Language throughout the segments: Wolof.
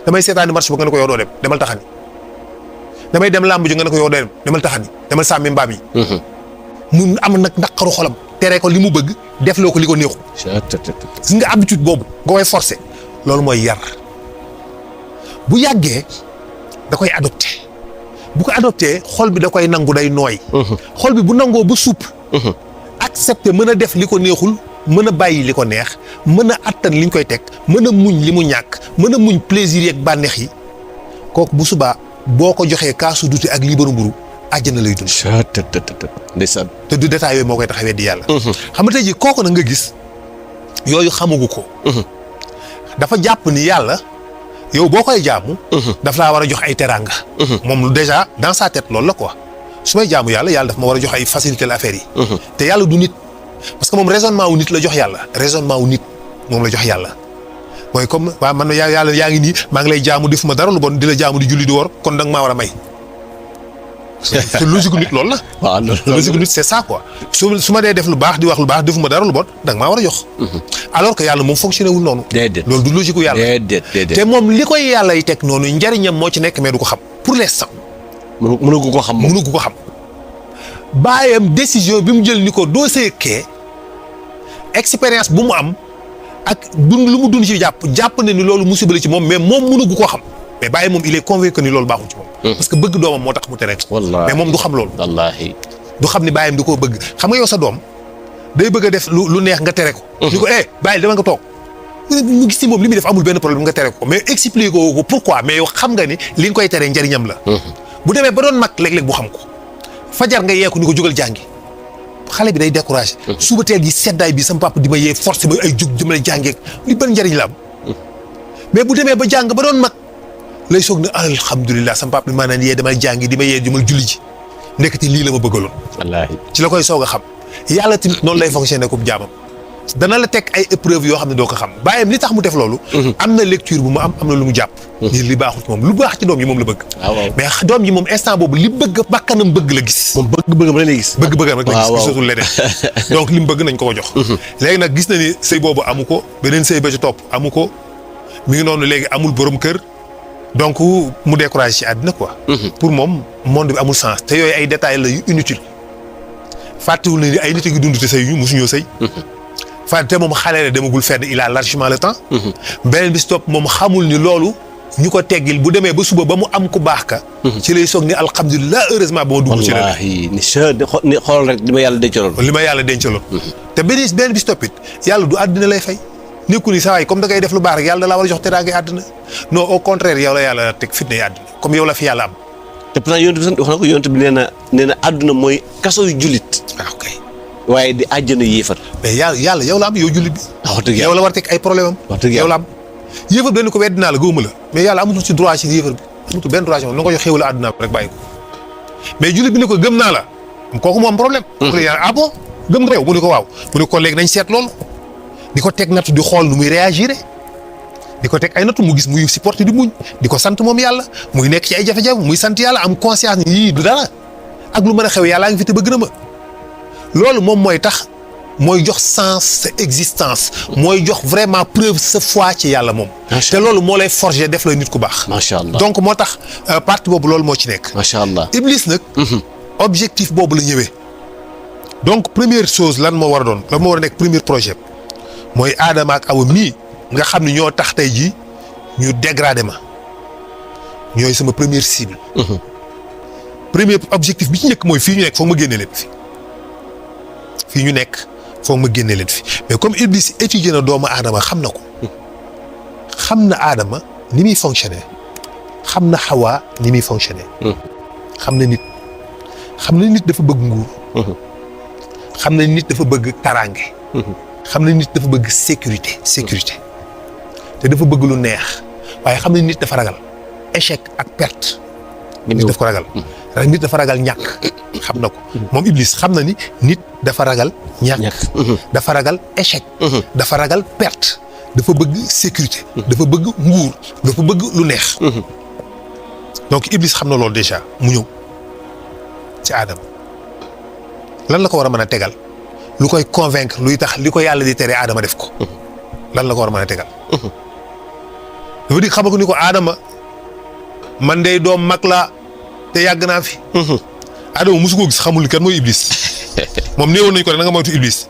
damay seetaani marché ba nga ne ko yow doo dem demal taxani damay dem làmb ji nga ne ko yow doo dem demal taxani demal sàmmi mbaam yi. mu am nag naqaru xolam tere ko li mu bëgg def loo ko li ko neexu. gis nga habitude boobu nga koy forcer loolu mooy yar bu yàggee da koy adopté bu ko adopté xol bi da koy nangu day nooy. xol bi bu nangoo ba supp. accepté mën a def li ko neexul mën a bàyyi li ko neex mën a attan liñ koy teg mën a muñ li mu ñàkk mën a muñ plaisir yeeg bànneex yi kooku bu subaa boo ko joxee kaasu dute ak liibaru mburu àjjana lay dund. ndeysaan. te du détail yooyu moo koy taxawee di yàlla. xam nga tey jii kooku nag nga gis yooyu xamagu ko. dafa jàpp ni yàlla yow boo koy jaamu. daf laa war a jox ay teraanga. moom déjà dans sa tête loolu la quoi su may jaamu yàlla daf ma war a jox ay facilité la affaire yi. te yàlla du nit parce que moom raisonnement wu nit la jox yàlla raisonnement wu nit moom la jox yàlla. mooy comme waaw man yàlla yaa ngi nii maa ngi lay jaamu def ma dara lu bon di la jaamu di julli di wor kon danga maa war a may. te logique nit loolu la. waaw logique nit c'est ça quoi su ma dee def lu baax di wax lu baax defuma dara lu bon danga maa war a jox. alors que yàlla moom fonctionné wul noonu. déedéet loolu du logique gu yàlla. déedéet te moom li koy yàlla yi teg noonu njariñam moo ci nekk mais du ko xam pour l'instant. mënu ko xam moom mënu ko xam. baayam décision bi mu jël ni ko doo seekee expérience bu mu am ak dund lu mu dund ci jàpp ne ni loolu musiba la ci moom mais moom mënu ko xam. mais bàyyi moom il est convaincu ni loolu baaxul ci moom. parce que bëgg doomam moo tax mu tere ko. mais moom du xam loolu. wallaahi. du xam ni bàyyam du koo bëgg xam nga yow sa doom day bëgg a def lu neex nga tere ko. ni ko bàyyi dama nga toog. mu gis ni moom li muy def amul benn problème nga tere ko mais expliqué ko pourquoi mais yow xam nga ni li nga koy tere njariñam la. bu demee ba doon mag léeg-léeg bu xam ko. fajar nga yeeku ni ko jógal jàngi xale bi day découragé. suba teel gi seddaay bi sama papa di ma yee forcé ma ay jug jëmale jàngeeg li ban njariñ la am. mais bu demee ba jàng ba doon mag. lay soog ne alhamdulilah sama papa maa naan yee damay jàngi di ma yee jumal julli ji nekkati lii la ma bëggaloon. wallaahi ci la koy soog a xam yàlla tamit noonu lay fonctionné comme jaamam dana la teg ay épreuves yoo xam ne doo ko xam bàyyam li tax mu def loolu. am na lecture bu mu am na lu mu jàpp. ni li baaxul ci moom lu baax ci doom yi moom la bëgg. mais doom yi moom instant boobu li bëgg bakkanam bëgg la gis. moom bëgg-bëggam rek lay gis. bëgg-bëggam rek la gis gisatul leneen. donc li mu bëgg nañ ko ko jox. léegi nag gis na ni sëy boobu amu ko beneen sëy ba ci topp amu ko mi ngi noonu léegi amul borom kër donc mu découragé ci àddina quoi. pour moom monde bi amul sens te yooyu ay détails la yu inutile fàttewul na ni ay nit a ngi dund te sëy yu mosuñoo sëy. te moom xale la demagul fenn il a largement le temps. beneen bi si topp moom xamul ni loolu ñu ko teggil bu demee ba suba ba mu am ku baax ka. ci lay soog ni alhamdulilah heureusement ba ma dugg ci la. wallaahi ni xool rek li ma yàlla dencaloon. li ma yàlla dencaloon. te beneen bi si topp it yàlla du àddina lay fay. nekkul ni saa waay comme da ngay def lu baax rek yàlla da laa war a jox teraanga àddina non au contraire yow la yàlla teg fitna yi àddina comme yow la fi yàlla am. te pourtant yonent bi wax na ko yonent bi nee na àdduna mooy kaso yu jullit. waaw kay. waaye di àjjana yéefar. mais yàlla yow la am yow jullit bi. wax dëgg yow la war a teg ay problème am. wax dëgg yow la am yéefar bi dañu ko weddi naa la gëwuma la mais yàlla amatul ci droit ci yéefar bi amatul benn droit ci moom na nga ko jox xéwal àdduna rek bàyyi ko mais jullit bi ne ko gëm naa la kooku moo am problème. mu ne yàlla ah bon gëm nga yow mu ne ko waaw mu ne ko léegi nañ seet loolu di ko teg nattu di xool nu muy réagir di ko teg ay nattu mu gis muy supporté di muñ di ko sant moom yàlla muy nekk ci ay jafe-jafe muy sant yàlla am conscience ni yii du dara ak lu mën a xew yàllaa ngi fi te bëgg na ma loolu moom mooy tax mooy jox sens sa existence mooy jox vraiment preuve sa foi ci yàlla moom te loolu moo lay forger def la nit ku baax macha allah donc moo tax partie boobu loolu moo ci nekk macha allah Iblis nag objectif boobu la ñëwee donc première chose lan moo war a doon lan moo war a nekk premier projet mooy Adama ak Awa mii nga xam ne ñoo tax tey jii ñu dégradé ma ñooy sama première cible. premier objectif bi ci njëkk mooy fii ñu nekk foog ma génne leen fi fii ñu nekk foog ma génne leen fi mais comme Iblis étudié na doomu Adama xam na ko xam na Adama ni muy fonctionner xam na Hawa ni muy fonctionner. xam na nit dafa bëgg nguur. xam na nit dafa bëgg taraange. xam na nit dafa bëgg sécurité te dafa bëgg lu neex waaye xam na nit dafa ragal échec ak perte. nit daf ko ragal. nit dafa ragal ñàkk xam na ko. moom Iblis xam na ni nit dafa ragal ñàkk. dafa ragal échec. dafa ragal perte. dafa bëgg sécurité. dafa bëgg nguur dafa bëgg lu neex. donc Iblis xam na loolu déjà mu ñëw ci Adama lan la ko war a mën a tegal. lu koy convaincre luy tax li ko yàlla di tere Adama def ko lan la ko war a mën a tegal dafa di xamal ko ni ko Adama man day doom mag laa te yàgg naa fi. Adama mosu koo gis xamul ni kan mooy Iblis. moom néewoon nañu ko da nga moytu Iblis.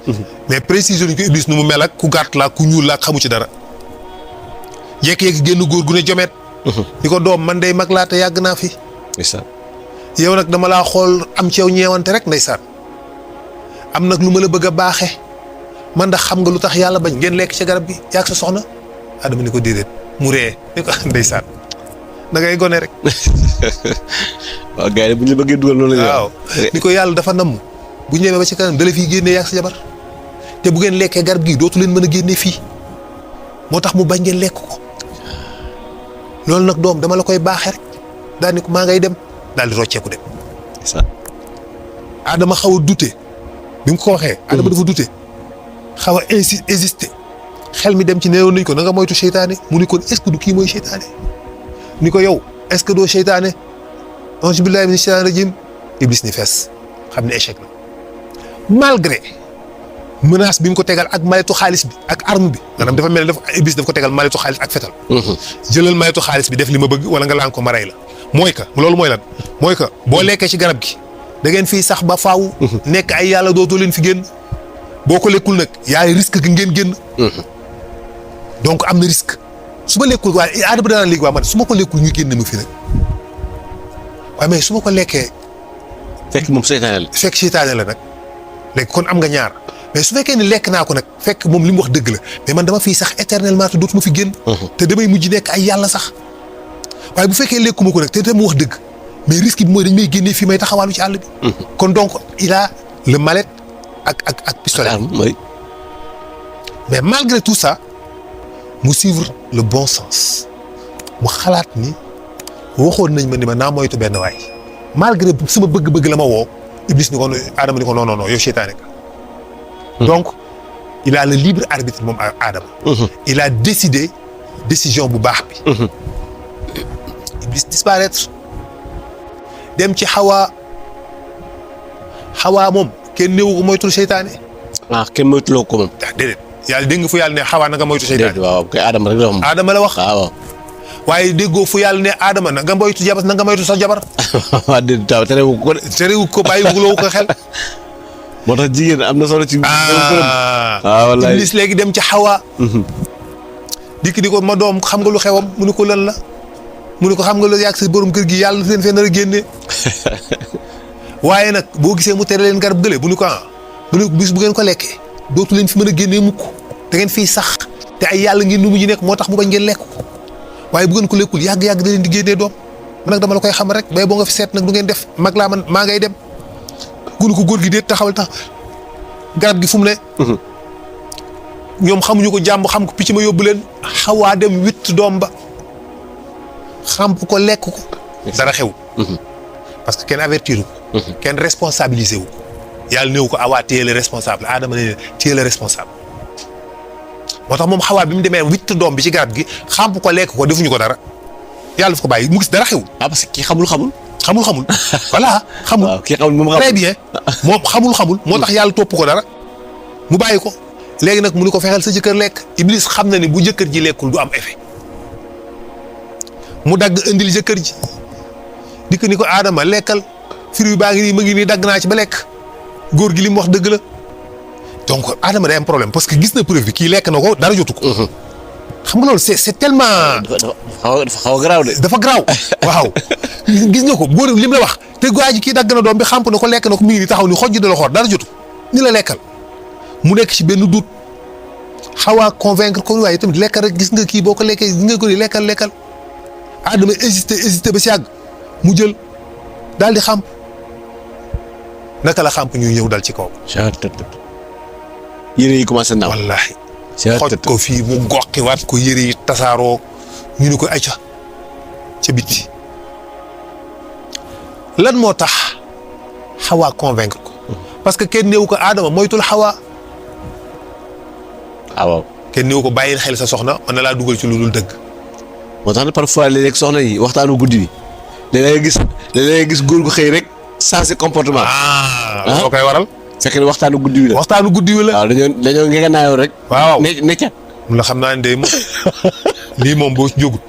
mais préciser nañu ko Iblis nu mu mel ak ku gàtt la ku ñuul la xamu ci dara. jékki-jékki génn góor gu ne jomet. ni ko doom man day mag laa te yàgg naa fi. ndeysaan. yow nag dama laa xool am ci yow ñeewante rek ndeysaan. am nag lu ma la bëgg a baaxee man ndax xam nga lu tax yàlla bañ ngeen lekk ci garab gi yàgg sa soxna. Adama ni ko déedéet mu ree ni ko ndeysaan da ngay gone rek. waaw gars yi bu ñu la bëggee dugal loolu la waaw ni ko yàlla dafa namm bu ñëwee ba ci kanam dala fii génnee yàgg sa jabar te bu ngeen lekkee garab gi dootu leen mën a génnee fii moo tax mu bañ ngeen lekk ko loolu nag doom dama la koy baaxee rek daal ni ko maa ngay dem daal di rocceeku dem. ndeysaan. Adama xaw a dute bi mu ko waxee. Adama dafa dute xaw a hésité xel mi dem ci neewoon nañ ko na nga moytu seytaane mu ni kon est-ce que du kii mooy seytaane ni ko yow est-ce que doo seytaane auzu billaahi mina shaytaani rajiim Iblis ni fees xam ne échec la malgré menace bi mu ko tegal ak maletu xaalis bi ak arme bi maanaam dafa mel ne dafa Iblis daf ko tegal maletu xaalis ak fetal. jëlal maletu xaalis bi def li ma bëgg wala nga laan ko ma rey la mooy que loolu mooy lan mooy que boo lekkee ci garab gi da ngeen fii sax ba faaw. nekk ay yàlla dootoo leen fi génn boo ko lekkul nag yaay risque gi ngeen génn. donc am na risque su ma lekkul waaye Adama danaa léegi waa man su ma ko lekkul ñu génn ma fi rek waaye mais su ma ko lekkee. fekk moom seytaane la. fekk seytaane la nag léegi kon am nga ñaar mais su fekkee ni lekk naa ko nag fekk moom li mu wax dëgg la mais man dama fii sax éternellement te dootuma fi génn. te damay mujj nekk ay yàlla sax waaye bu fekkee lekkuma ko nag te mu wax dëgg mais risque bi mooy dañ may génnee fii may taxawaalu ci àll bi. kon donc il a le mallette ak pistolet. mais malgré tout ça. mu suivre le bon sens mu xalaat ni waxoon nañ ma ni ma naa moytu benn waay malgré sama bëgg-bëgg la ma woo Iblis ni ko Adama ni ko non non non yow seytaane ka donc il a le libre arbitre moom Adama. il a décidé décision bu baax bi. Iblis disparaître dem ci Hawa moom kenn néewu ko moytul seytaane. kenn moytuloo ko moom. déedéet. yàlla dégg nga fu yàlla ne Hawa na nga moytu seytaane. waaw kay Adama rek la wax. Adama la wax. waaw. waaye déggoo fu yàlla ne Adama na nga moytu jabar na nga moytu sa jabar. waaw déedéet taw terewu ko de. terewu ko bàyyiwuloo ko xel. moo tax jigéen am na solo ci. wallaay Iblis léegi dem ci Hawa. dikk di ko ma doom xam nga lu xewam mu ne ko lan la mu ne ko xam nga lu yàgg sa borom kër gi yàlla leen fee nar a génnee. waaye nag boo gisee mu tere leen garab gële bu ñu ko bu ñu bis bu ngeen ko lekkee. dootu leen fi mën a génnee mukk da ngeen fiy sax te ay yàlla ngeen nu mu ñu nekk moo tax mu bañ ngeen lekk ko waaye bu ngeen ko lekkul yàgg-yàgg da leen di génnee doom man nag dama la koy xam rek bay boo nga fi seet nag du ngeen def mag laa man maa ngay dem gunu ko góor gi déet taxawal tax garab gi fu mu ne. ñoom xamuñu ko jàmm xam ko picc ma yóbbu leen Xawaa dem witt doom ba xam ko lekk ko dara xew. parce que kenn avertir ko. kenn responsabilisé wu ko. yàlla néew ko Awa téye le responsable Adama ne téye le responsable moo tax moom Xawaa bi mu demee witt doom bi ci garab gi xam ko lekk ko defuñu ko dara yàlla daf ko bàyyi mu gis dara xew. parce que kii xamul. voilà xamul. waaw kii xamul moom xamul. très bien moom xamul. moo tax yàlla topp ko dara mu bàyyi ko léegi nag mu ni ko fexeel sa jëkkër lekk Iblis xam na ni bu jëkkër ji lekkul du am effet mu dagg indil jëkkër ji dikk ni ko Adama lekkal fruit baa ngi nii ma ngi nii dagg naa ci ba lekk. góor gi li mu wax dëgg la donc Adama day am problème parce que gis na preuve bi kii lekk na ko dara jotu ko. xam nga loolu c'est tellement. dafa xaw a garaaw de. dafa garaaw waaw gis nga ko góor li mu la wax te gaa ji kii dagg na doom bi xamp na ko lekk na ko mi ngi nii taxaw ni xoj da la xool dara jotu ni la lekkal mu nekk ci benn doute Xawaa convaincre ko waaye tamit lekkal rek gis nga kii boo ko lekkee gis nga ko ni lekkal Adama hésité ba si yàgg mu jël daal di xamp. naka la xamp ñuy ñëw dal ci kaw. yére yi commencé naaw. wallaahi. xoj ko fii mu goqiwaat ko yére yi tasaaroo ñu ni ko acca ca bitti. lan moo tax Xawaa convaincre ko. parce que kenn néew ko Adama moytul Xawaa. waaw. kenn néew ko bàyyil xel sa soxna mën na laa dugal ci lu dul dëgg. moo tax ne parfois léeg-léeg soxna yi waxtaanu guddi bi léeg-léeg gis góor gu xëy rek. sensé comportement. loo koy waral. fekk ne waxtaanu guddi wi la. waxtaanu guddi wi la. waaw dañoo ngeen naayoo rek. waaw ne ca. mun la xam naa ne day lii moom boo ci jógut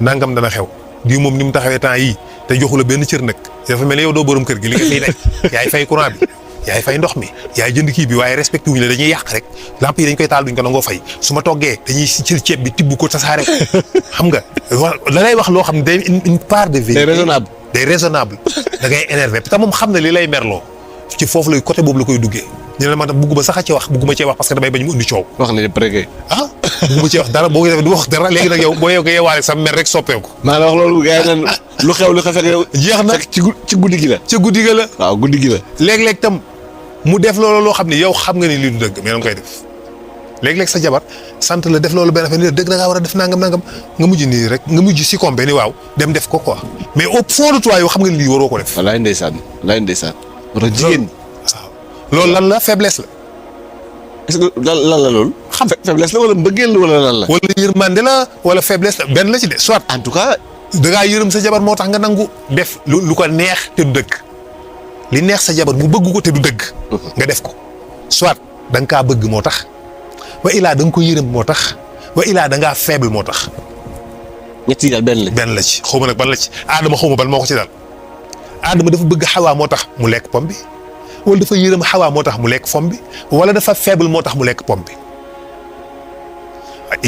nangam dana xew lii moom ni mu taxawee temps yii te joxu la benn cër nag dafa mel ni yow doo borom kër gi li nga fiy daj yaay fay courant bi yaay fay ndox mi yaay jënd kii bi waaye respecté wuñu la dañuy yàq rek lamp yi dañ koy taal duñ ko nangoo fay su ma toggee dañuy jël ceeb bi tibb ko tasaare xam nga la lay wax loo xam ne day une part de vérité day raisonnable da ngay énervé te moom xam na li lay merloo ci foofu lay côté boobu la koy duggee ñu ne ma bugguma sax a ci wax bugguma cee wax parce que damay bañ mu indi coow. wax ne prégué. ah bugguma cee wax dara boo ko defee du wax dara léegi nag yow boo yow nga yeewaale sa mer rek soppeeku. maa la wax loolu gars yi naan lu xew fekk yow. jeex na ci guddi gi la. ca guddi ga la. waaw guddi gi la. léeg-léeg tam mu def loolu loo xam ne yow xam nga ni lii du dëgg mais da nga koy def léeg-léeg sa jabar sant la def loolu benn affaire ni dëgg da ngaa war a def nangam nga mujj nii rek nga mujj si combe ni waaw dem def ko quoi mais au fond de toi yow xam nga ni lii waroo ko def. wallaay ndeysaan wallaay ndeysaan. war a jigéen. waaw loolu lan la faiblesse la. est-ce que lan la loolu. xam faiblesse la wala mbëggeel la wala lan la. wala yërmande la wala faiblesse la benn la ci de soit. en tout cas. da ngaa yërëm sa jabar moo tax nga nangu def lu ko neex te du dëgg li neex sa jabar mu bëgg ko te du dëgg. nga def ko soit da nga kaa bëgg moo tax wa ilaa da nga ko yërëm moo tax wa ilaa da ngaa faible moo tax. ñett yi daal benn la ci xaw ma nag ban la ci Adama xaw ma ban moo ko ci daal Adama dafa bëgg xawaa moo tax mu lekk pom bi wala dafa yërëm xawaa moo tax mu lekk fom bi wala dafa faible moo tax mu lekk pom bi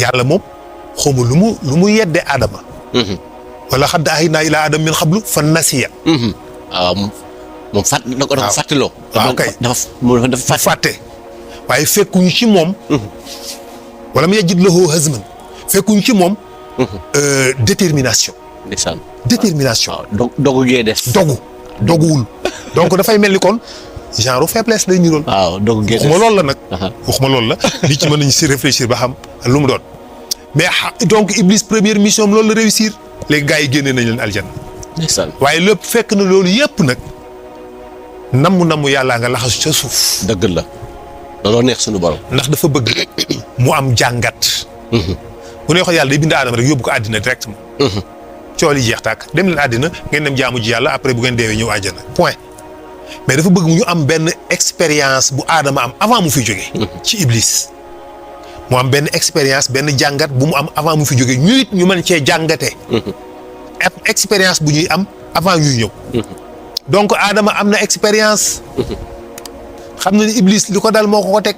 yàlla moom xaw ma lu mu yeddee Adama. wala xadd ahinnaa ilaa Adama min xablu fa nasiya. waaw moom dafa fàttaloo. waaw kay dafa fàtte waaye fekkuñu ci moom. wala mu yajid lahu hazman fekkuñu ci moom. détermination. ndeysaan détermination. waaw dogu gee des. doguwul donc dafay mel ni kon genre faiblesse lay niroon. waaw dogu gee des waxuma loolu la nag. waxuma loolu la nit ci mën nañu si réfléchir ba xam lu mu doon mais donc Iblis première mission am loolu la réussir léegi gars yi génnee nañ leen aljanna. ndeysaan waaye lépp fekk na loolu yëpp nag namm yàllaa nga laxasu ca suuf. dëgg la looloo neex suñu borom. ndax dafa bëgg mu am jàngat. bu neexoon yàlla day bind aadama rek yóbbu ko àddina directement. cool yi jeex tàkk dem leen àddina ngeen dem jaamu ji yàlla après bu ngeen deewee ñëw àjjana point mais dafa bëgg mu ñu am benn expérience bu aadama am avant mu fi jógee. ci Iblis mu am benn expérience benn jàngat bu mu am avant mu fi jógee ñu it ñu mën cee jàngatee. expérience bu ñuy am avant ñuy ñëw. donc aadama am na expérience. xam na ni Iblis li ko dal moo ko teg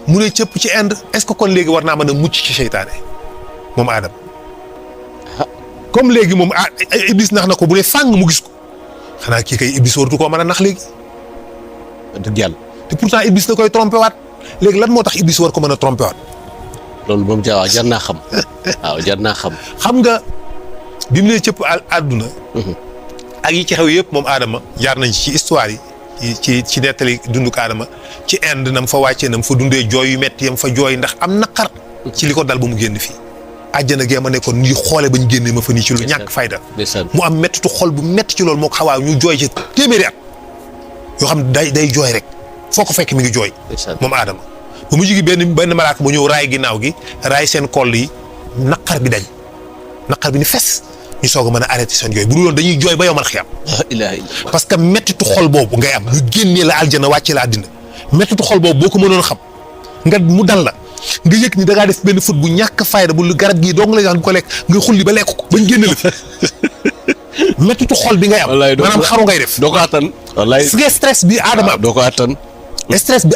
mu ne cëpp ci Inde est-ce que kon léegi war naa mën a mucc ci seytaane moom aadama. comme léegi moom Iblis nax na ko bu dee fàng mu gis ko xanaa kii kay Iblis waratu koo mën a nax léegi. dëgg yàlla. te pourtant Iblis da koy trompé waat léegi lan moo tax Iblis war ko mën a trompé waat. loolu moom jar naa xam. waaw jar naa xam. xam nga bi mu nee cëpp àdduna. ak yi ci xew yëpp moom Adama jaar nañ ci histoire yi ci nettali dunduk Adama ci Inde nam fa wàccee nam fa dundee jooy yu metti yam fa jooy ndax am naqar. ci li ko dal ba mu génn fii. àjjana gee ma nekkoon ñu xoole ba ñu génnee ma fa nii ci lu ñàkk fayda mu am mettitu xol bu metti ci loolu moo ko xawaa ñu jooy ci téeméeri at yoo xam ne day jooy rek foo ko fekk mi ngi jooy moom Adama ba mu jigi benn malaaka bu ñëw raay ginnaaw gi raay seen koll yi naqar bi dañ naqar bi ni fes ñu soog a mën a arrêté seen jooy bu dul woon dañuy jooy ba yomal xiyam parce que mettitu xol boobu ngay am ñu génnee la aljana wàcce la àddina mettitu xol boobu boo ko mënoon xam nga mu dal la nga yëg ni da ngaa def benn foot bu ñàkk fayda bu garab gii dong la ñu ko lekk nga xulli ba lekk ko bañ génne la fi mettitu xol bi ngay am. maanaam xaru ngay def. doo ko attan. wallaay stress bi Adama am doo ko attan. stress bi.